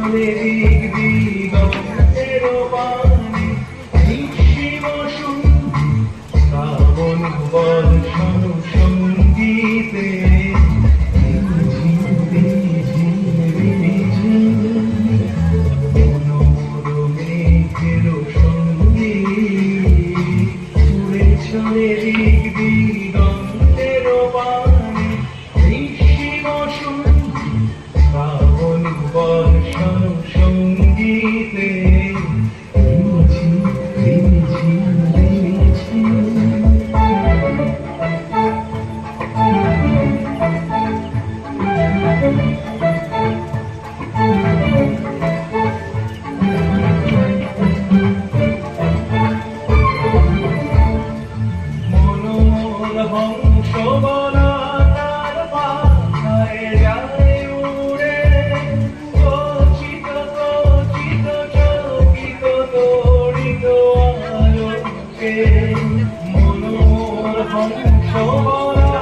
চলে দিক দিগন্তের বাণী নিঃসীম শ্রাবণ বর্ষণ সঙ্গীতে চলে দিক দিগন্তের বাণী নিঃসীম শ্রাবণ বর্ষণ সঙ্গীতে হংসবলতার পাখায় যায় উড়ে কচিত কচিত চকিত তড়িত আলোকে মনোহর হংসবলতার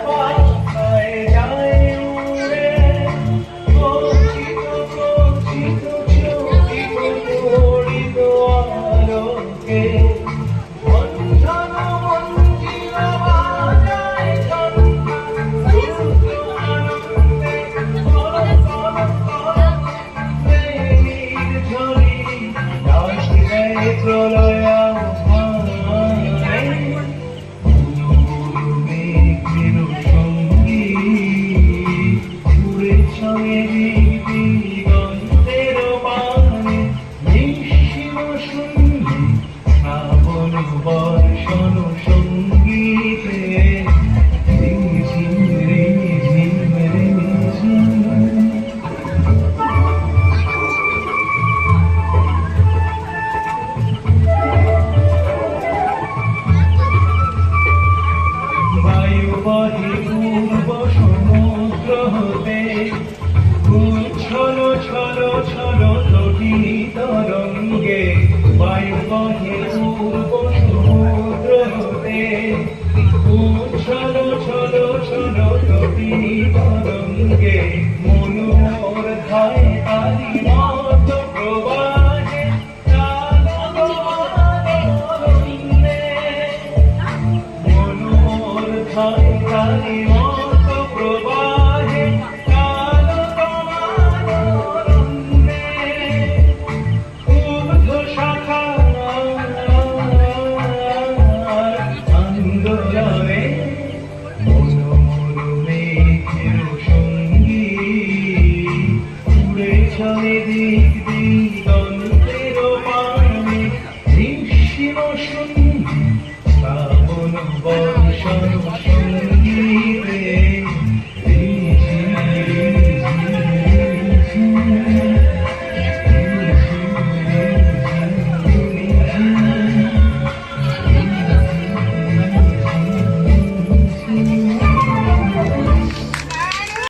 পাখায় যায় উড়ে কচিত কচিত চকিত তড়িত আলোকে বর্ষণ সঙ্গীতে বায়ু বহে পূর্ব সমুদ্র হতে ছলো ছলো ছলো তটিনী তরঙ্গে বায়ু বহে পূর্ব সমুদ্র হতে ছলো ছলো ছলো তটিনী তরঙ্গে মনোহর ধায় তারি মত প্রবাহে মনোহর ধায় তারি মত প্রবাহে আন্দোলনে মনোমর মেঘের সঙ্গী উড়ে চলে দিক